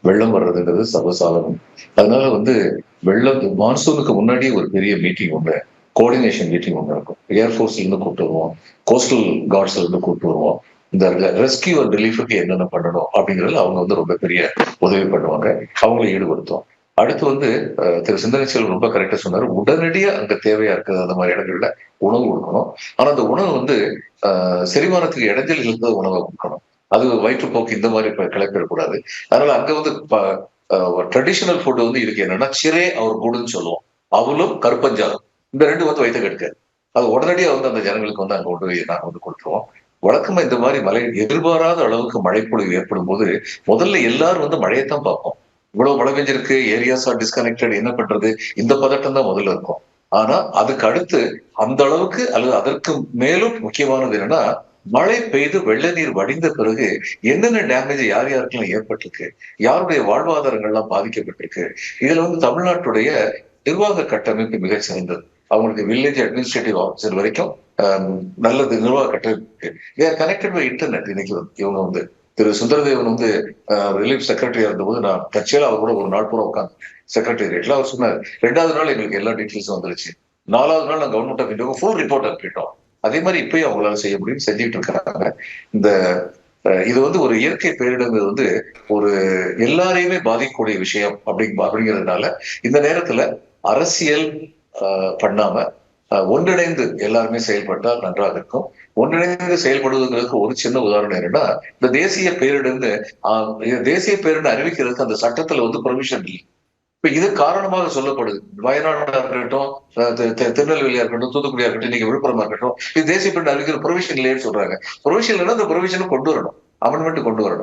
வெள்ளம் வர்றதுங்கிறது சர்வசாதாரணம். அதனால வெள்ளம் மான்சூனுக்கு முன்னாடியே ஒரு பெரிய மீட்டிங் ஒண்ணு, கோஆர்டினேஷன் மீட்டிங் ஒண்ணு இருக்கும். ஏர்ஃபோர்ஸ்ல இருந்து கூப்பிட்டு வருவோம். கோஸ்டல் கார்ட்ஸ்ல இருந்து கூப்பிட்டு வருவோம். இந்த ரெஸ்கியூ அண்ட் ரிலீஃப்க்கு என்னென்ன பண்ணணும் அப்படிங்கிறதுல அவங்க ரொம்ப பெரிய உதவி பண்ணுவாங்க. அவங்கள ஈடுபடுத்துவோம். அடுத்து திரு சிந்தனை செல்வன் ரொம்ப கரெக்டா சொன்னாரு. உடனடியா அங்க தேவையா இருக்குது அந்த மாதிரி இடங்கள்ல உணவு கொடுக்கணும். ஆனா அந்த உணவு செரிமானத்துக்கு இடைஞ்சல் இல்லாத உணவை கொடுக்கணும். அது வயிற்றுப்போக்கு இந்த மாதிரி கிளப்பிடக்கூடாது. அதனால அங்க ட்ரெடிஷனல் ஃபுட் இதுக்கு என்னன்னா சிரே அவர் கூடுன்னு சொல்லுவோம். அவலும் கருப்பஞ்சாலும் இந்த ரெண்டு வயிற்று கெடுக்காது. அது உடனடியா அந்த ஜனங்களுக்கு அங்க கொண்டு போய் நாங்க கொடுத்துருவோம். வழக்கமா இந்த மாதிரி மழை எதிர்பாராத அளவுக்கு மழைப்பொழிவு ஏற்படும் போது முதல்ல எல்லாரும் மழையைத்தான் பார்ப்போம். இவ்வளவு மழை பெஞ்சிருக்கு, ஏரியாஸ் ஆர் டிஸ்கனெக்டட், என்ன பண்றது, இந்த பதட்டம் தான் முதல்ல இருக்கும். ஆனா அதுக்கு அடுத்து அந்த அளவுக்கு அல்லது அதற்கு மேலும் முக்கியமானது என்னன்னா, மழை பெய்து வெள்ள நீர் வடிந்த பிறகு என்னென்ன டேமேஜ் யார் யாருக்கெல்லாம் ஏற்பட்டிருக்கு, யாருடைய வாழ்வாதாரங்கள்லாம் பாதிக்கப்பட்டிருக்கு. இதுல தமிழ்நாட்டுடைய நிர்வாக கட்டமைப்பு மிகச் சிறந்தது. அவங்களுக்கு வில்லேஜ் அட்மினிஸ்ட்ரேட்டிவ் ஆஃபீஸர் வரைக்கும் நல்லது நிர்வாக கட்டமைப்பு கனெக்டட் பை இன்டர்நெட். இன்னைக்கு இவங்க திரு சுந்தரதேவன் ரிலீஃப் செக்ரட்டரியா இருந்தபோது நான் தற்செயலா அவர் கூட ஒரு நாள் பூரா உட்காந்து செக்ரட்டரியேட்ல அவர் சொன்னார், 2வது நாள் எங்களுக்கு எல்லா டீட்டெயில்ஸும் வந்துருச்சு. 4வது நாள் நான் கவர்மெண்ட் ஆஃப் இந்தியாவுக்கு ஃபுல் ரிப்போர்ட் அனுப்பிட்டோம். அதே மாதிரி இப்பயும் அவங்களால செய்ய முடியும், செஞ்சுட்டு இருக்காங்க. இந்த இது ஒரு இயற்கை பேரிடங்கிறது ஒரு எல்லாரையுமே பாதிக்கக்கூடிய விஷயம் அப்படிங்கிறதுனால இந்த நேரத்துல அரசியல் பண்ணாம ஒன்றிணைந்து எல்லாருமே செயல்பட்டால் நன்றாக இருக்கும். ஒன்றிணைந்து செயல்படுவதற்கு ஒரு சின்ன உதாரணம் என்னன்னா, இந்த தேசிய பேரிடர் அறிவிக்கிறதுக்கு அந்த சட்டத்துல பெர்மிஷன் இல்லை. இப்ப இது காரணமாக சொல்லப்படுது. வயநாடா இருக்கட்டும், திருநெல்வேலியா இருக்கட்டும், தூத்துக்குடியா இருக்கட்டும், இன்னைக்கு விழுப்புரமா இருக்கட்டும், இது தேசிய பேரிடர் அறிவிக்கிற ப்ரொவிஷன் இல்லைன்னு சொல்றாங்க. ப்ரொவிஷன் இல்லைன்னா அந்த ப்ரொவிஷனை கொண்டு வரணும், அமெண்ட்மெண்ட் கொண்டு வரணும்.